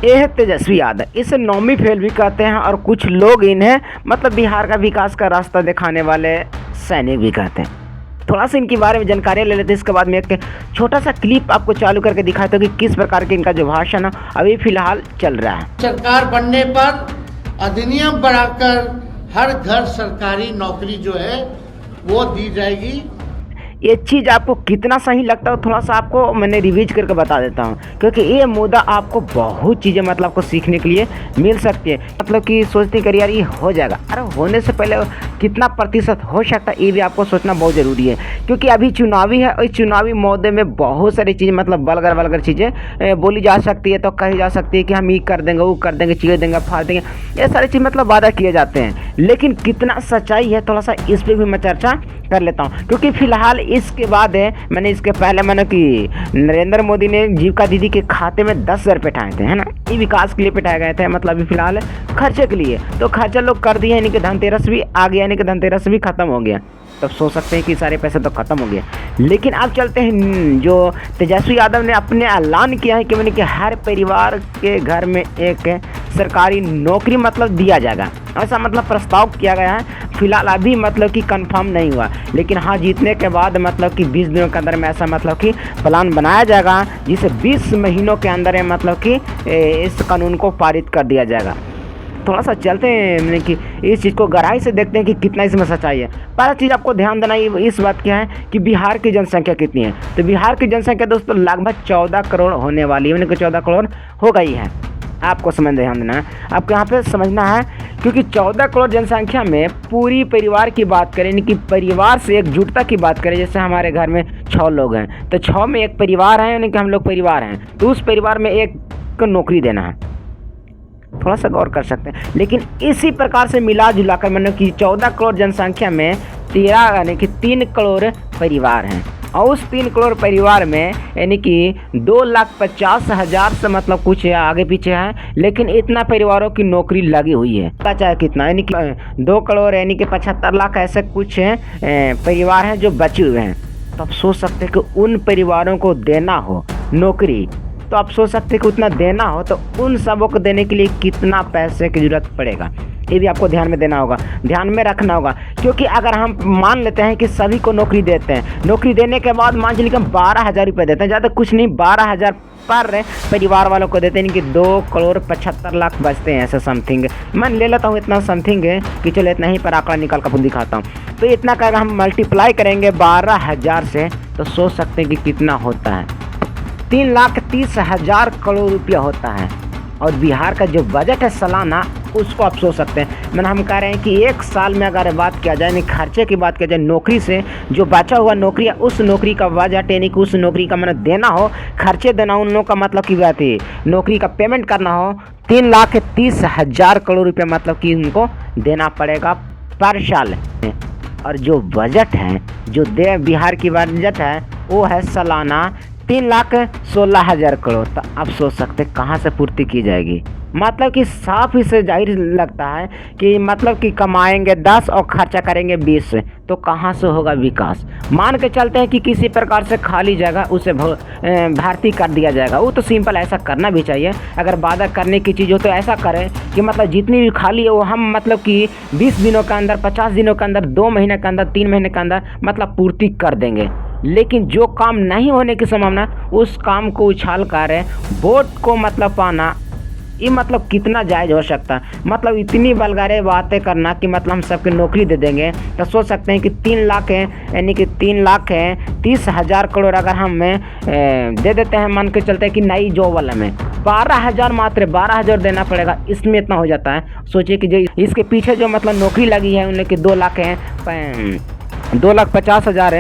ये है तेजस्वी यादव। इसे नौवीं फेल भी कहते हैं और कुछ लोग इन्हें मतलब बिहार का विकास का रास्ता दिखाने वाले सैनिक भी कहते हैं। थोड़ा सा इनके बारे में जानकारी ले लेते हैं, इसके बाद में एक छोटा सा क्लिप आपको चालू करके दिखाता हूँ कि किस प्रकार के इनका जो भाषण है अभी फिलहाल चल रहा है। सरकार बनने पर अधिनियम बढ़ाकर हर घर सरकारी नौकरी जो है वो दी जाएगी। ये चीज़ आपको कितना सही लगता है थोड़ा सा आपको मैंने रिवीज करके बता देता हूँ, क्योंकि ये मुद्दा आपको बहुत चीज़ें मतलब आपको सीखने के लिए मिल सकती है। मतलब कि सोचते करिए यार ये हो जाएगा, अरे होने से पहले कितना प्रतिशत हो सकता है ये भी आपको सोचना बहुत ज़रूरी है, क्योंकि अभी चुनावी है और इस चुनावी मुद्दे में बहुत सारी चीज़ें मतलब बलगर चीज़ें बोली जा सकती है, तो कही जा सकती है कि हम ये कर देंगे, वो कर देंगे, चीज़ देंगे, फाड़ देंगे, ये सारी चीज़ मतलब वादा किए जाते हैं। लेकिन कितना सच्चाई है थोड़ा सा इस पर भी मैं चर्चा कर लेता हूँ, क्योंकि फिलहाल इसके बाद मैंने इसके पहले मैंने कि नरेंद्र मोदी ने जीविका दीदी के खाते में 10,000 रुपये उठाए थे, है ना, ये विकास के लिए पिटाए गए थे, मतलब अभी फिलहाल खर्चे के लिए तो खर्चा लोग कर दिए, यानी कि धनतेरस भी आ गया, यानी कि धनतेरस भी खत्म हो गया। तब सोच सकते हैं कि सारे पैसे तो खत्म हो गए। लेकिन अब चलते हैं जो तेजस्वी यादव ने अपने ऐलान किया है कि मैंने कि हर परिवार के घर में एक सरकारी नौकरी मतलब दिया जाएगा, ऐसा मतलब प्रस्ताव किया गया है। फिलहाल अभी मतलब कि कंफर्म नहीं हुआ, लेकिन हाँ जीतने के बाद मतलब कि 20 दिनों के अंदर में ऐसा मतलब कि प्लान बनाया जाएगा, जिसे 20 महीनों के अंदर मतलब कि इस कानून को पारित कर दिया जाएगा। थोड़ा सा चलते हैं कि इस चीज़ को गहराई से देखते हैं कि कितना इसमें सच्चाई है। पहला चीज़ आपको ध्यान देना इस बात क्या है कि बिहार की जनसंख्या कितनी है। तो बिहार की जनसंख्या दोस्तों लगभग 14 करोड़ होने वाली है, यानी कि 14 करोड़ हो गई है। आपको ध्यान देना है, आपको यहाँ पे समझना है, क्योंकि 14 करोड़ जनसंख्या में पूरी परिवार की बात करें, यानी कि परिवार से एकजुटता की बात करें, जैसे हमारे घर में 6 लोग हैं तो 6 में एक परिवार है, यानी कि हम लोग परिवार हैं, तो उस परिवार में एक को नौकरी देना है। थोड़ा सा गौर कर सकते हैं। लेकिन इसी प्रकार से मिला जुला कर मतलब कि 14 करोड़ जनसंख्या में 13 यानी कि 3 करोड़ परिवार हैं, और उस 3 करोड़ परिवार में यानी कि 2,50,000 से मतलब कुछ आगे पीछे है, लेकिन इतना परिवारों की नौकरी लगी हुई है। पता है कितना, यानी कि 2 करोड़ यानी कि 75 लाख ऐसे कुछ परिवार हैं जो बचे हुए हैं। तो आप सोच सकते हैं कि उन परिवारों को देना हो नौकरी, तो आप सोच सकते हैं कि उतना देना हो तो उन सबों को देने के लिए कितना पैसे की ज़रूरत पड़ेगा, ये भी आपको ध्यान में देना होगा, ध्यान में रखना होगा। क्योंकि अगर हम मान लेते हैं कि सभी को नौकरी देते हैं, नौकरी देने के बाद मान लीजिए हम 12,000 रुपये देते हैं, ज़्यादा कुछ नहीं, 12,000 पर परिवार वालों को देते हैं, कि 2 करोड़ 75 लाख बचते हैं ऐसे समथिंग। मैं ले लेता हूँ इतना समथिंग है कि चलो इतना ही पर आंकड़ा निकाल कर दिखाता हूँ। तो इतना का अगर हम मल्टीप्लाई करेंगे 12,000 से तो सोच सकते हैं कि कितना होता है, 3,30,000 करोड़ रुपया होता है। और बिहार का जो बजट है सालाना, उसको आप सोच सकते हैं। मैंने हम कह रहे हैं कि एक साल में अगर बात किया जाए, यानी खर्चे की बात किया जाए, नौकरी से जो बचा हुआ नौकरी है उस नौकरी का बजट, यानी कि उस नौकरी का मैंने देना हो, खर्चे देना उन लोगों का मतलब की बात है, नौकरी का पेमेंट करना हो, 3,30,000 करोड़ रुपये मतलब कि उनको देना पड़ेगा पर साल। और जो बजट है, जो बिहार की बजट है वो है सालाना 3,16,000 करोड़। तो आप सोच सकते कहाँ से पूर्ति की जाएगी। मतलब कि साफ ही से जाहिर लगता है कि मतलब कि कमाएंगे 10 और खर्चा करेंगे 20, तो कहाँ से होगा विकास। मान के चलते हैं कि किसी प्रकार से खाली जगह उसे भर्ती कर दिया जाएगा, वो तो सिंपल ऐसा करना भी चाहिए। अगर वादा करने की चीज़ हो तो ऐसा करें कि मतलब जितनी भी खाली है वो हम मतलब कि 20 दिनों के अंदर, 50 दिनों के अंदर, 2 महीने के अंदर, 3 महीने के अंदर मतलब पूर्ति कर देंगे। लेकिन जो काम नहीं होने की संभावना, उस काम को उछाल कर वोट को मतलब पाना, ये मतलब कितना जायज़ हो सकता है। मतलब इतनी बलगारे बातें करना कि मतलब हम सबके नौकरी दे देंगे, तो सोच सकते हैं कि 3 लाख है, यानी कि 3,30,000 करोड़ अगर हम दे देते हैं, मान के चलते हैं कि नई जॉब वाला में 12,000, मात्र 12,000 देना पड़ेगा, इसमें इतना हो जाता है। सोचिए कि जो इसके पीछे जो मतलब नौकरी लगी है उनके 2 लाख हैं, 2,50,000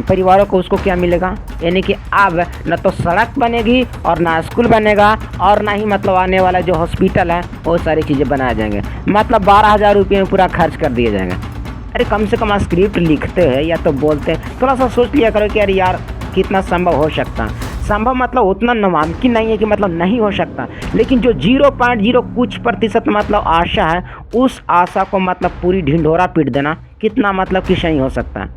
परिवारों को, उसको क्या मिलेगा, यानी कि अब न तो सड़क बनेगी और ना स्कूल बनेगा और ना ही मतलब आने वाला जो हॉस्पिटल है वो सारी चीज़ें बनाए जाएंगे। मतलब 12,000 रुपये में पूरा खर्च कर दिए जाएंगे। अरे कम से कम स्क्रिप्ट लिखते हैं या तो बोलते हैं, थोड़ा सा सोच लिया करो कि अरे यार कितना संभव हो सकता है। संभव मतलब उतना नामुमकिन नहीं है कि मतलब नहीं हो सकता, लेकिन जो 0.0 कुछ प्रतिशत मतलब आशा है, उस आशा को मतलब पूरी ढिंढोरा पीट देना कितना मतलब कि सही हो सकता है।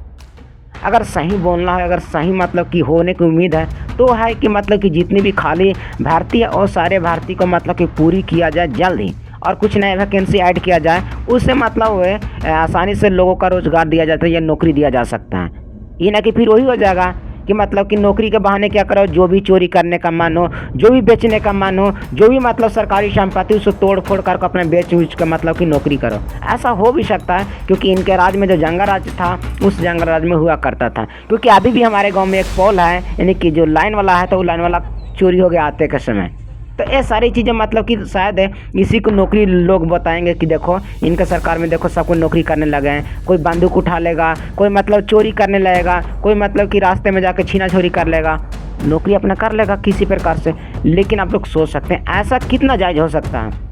अगर सही बोलना है, अगर सही मतलब कि होने की उम्मीद है तो है कि मतलब कि जितनी भी खाली भर्ती है और सारे भर्ती को मतलब कि पूरी किया जाए जल्द ही, और कुछ नए वैकेंसी ऐड किया जाए, उससे मतलब वो आसानी से लोगों का रोज़गार दिया जाता है या नौकरी दिया जा सकता है। ये ना कि फिर वही हो जाएगा कि मतलब कि नौकरी के बहाने क्या करो, जो भी चोरी करने का मन हो, जो भी बेचने का मन हो, जो भी मतलब सरकारी संपत्ति उसको तोड़ फोड़ करके अपने बेच उच के मतलब कि नौकरी करो। ऐसा हो भी सकता है क्योंकि इनके राज्य में जो जंगल राज था उस जंगल राज में हुआ करता था। क्योंकि अभी भी हमारे गाँव में एक पोल है, यानी कि जो लाइन वाला है, तो वो लाइन वाला चोरी हो गया आते के समय। तो ये सारी चीज़ें मतलब कि शायद इसी को नौकरी लोग बताएंगे कि देखो इनका सरकार में देखो सब कोई नौकरी करने लगे हैं, कोई बंदूक उठा लेगा, कोई मतलब चोरी करने लगेगा, कोई मतलब कि रास्ते में जाकर छीना छोरी कर लेगा, नौकरी अपना कर लेगा किसी प्रकार से। लेकिन आप लोग सोच सकते हैं ऐसा कितना जायज़ हो सकता है।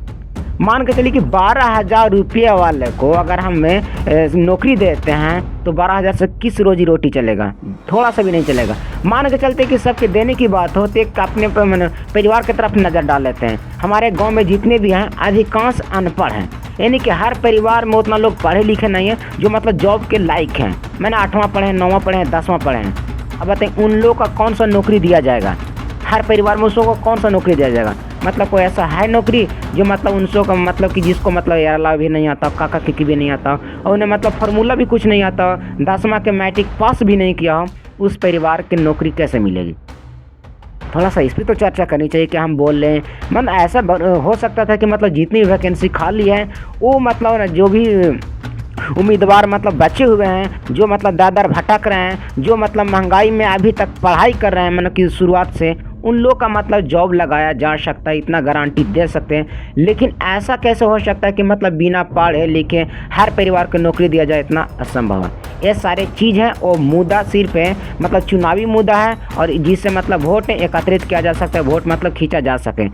मान के चलिए कि 12,000 रुपये वाले को अगर हम नौकरी देते हैं तो 12,000 से किस रोजी रोटी चलेगा, थोड़ा सा भी नहीं चलेगा। मान के चलते कि सबके देने की बात हो तो एक अपने परिवार की तरफ नज़र डाल लेते हैं। हमारे गांव में जितने भी हैं अधिकांश अनपढ़ हैं, यानी कि हर परिवार में उतना लोग पढ़े लिखे नहीं हैं जो मतलब जॉब के लायक हैं। मैंने 8वां पढ़े हैं, 9वां पढ़े हैं, 10वां पढ़े हैं। अब बताएं उन लोगों का कौन सा नौकरी दिया जाएगा, हर परिवार में उसको कौन सा नौकरी दिया जाएगा। मतलब कोई ऐसा है नौकरी जो मतलब उनसों का मतलब कि जिसको मतलब यारला भी नहीं आता, काका किकी भी नहीं आता, और उन्हें मतलब फार्मूला भी कुछ नहीं आता, 10वां के मैट्रिक पास भी नहीं किया हो, उस परिवार की नौकरी कैसे मिलेगी। थोड़ा सा इस पर तो चर्चा करनी चाहिए कि हम बोल लें। मतलब ऐसा हो सकता था कि मतलब जितनी वैकेंसी खाली है वो मतलब जो भी उम्मीदवार मतलब बचे हुए हैं, जो मतलब दर भटक रहे हैं, जो मतलब महंगाई में अभी तक पढ़ाई कर रहे हैं मतलब कि शुरुआत से, उन लोग का मतलब जॉब लगाया जा सकता है, इतना गारंटी दे सकते हैं। लेकिन ऐसा कैसे हो सकता है कि मतलब बिना पढ़े लिखे हर परिवार को नौकरी दिया जाए, इतना असंभव है। ये सारे चीज़ है और मुद्दा सिर्फ है मतलब चुनावी मुद्दा है, और जिससे मतलब वोट एकत्रित किया जा सकता है, वोट मतलब खींचा जा सके,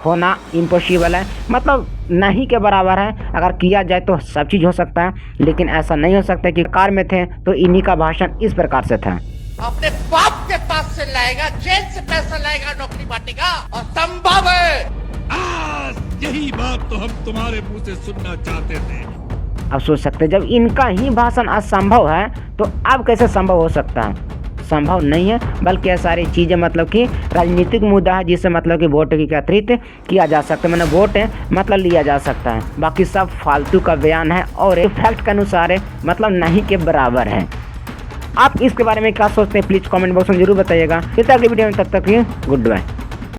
होना इम्पॉसिबल है, मतलब नहीं के बराबर है। अगर किया जाए तो सब चीज़ हो सकता है, लेकिन ऐसा नहीं हो सकता कि कार में थे तो इन्हीं का भाषण इस प्रकार से था। अपने बाप के पास से लाएगा, जेल से पैसा लाएगा, नौकरी बांटेगा, और संभव है। आज यही बात तो हम तुम्हारे मुंह से सुनना चाहते थे। अब सोच सकते हैं जब इनका ही भाषण असंभव है तो अब कैसे संभव हो सकता है। संभव नहीं है, बल्कि ये सारी चीज़ें मतलब कि राजनीतिक मुद्दा है जिससे मतलब कि वोट की एकत्रित किया जा सकता है, मैंने वोट मतलब लिया जा सकता है। बाकी सब फालतू का बयान है और फैक्ट के अनुसार है, मतलब नहीं के बराबर है। आप इसके बारे में क्या सोचते हैं प्लीज़ कमेंट बॉक्स में जरूर बताइएगा। फिर अगली वीडियो में, तब तक गुड बाय।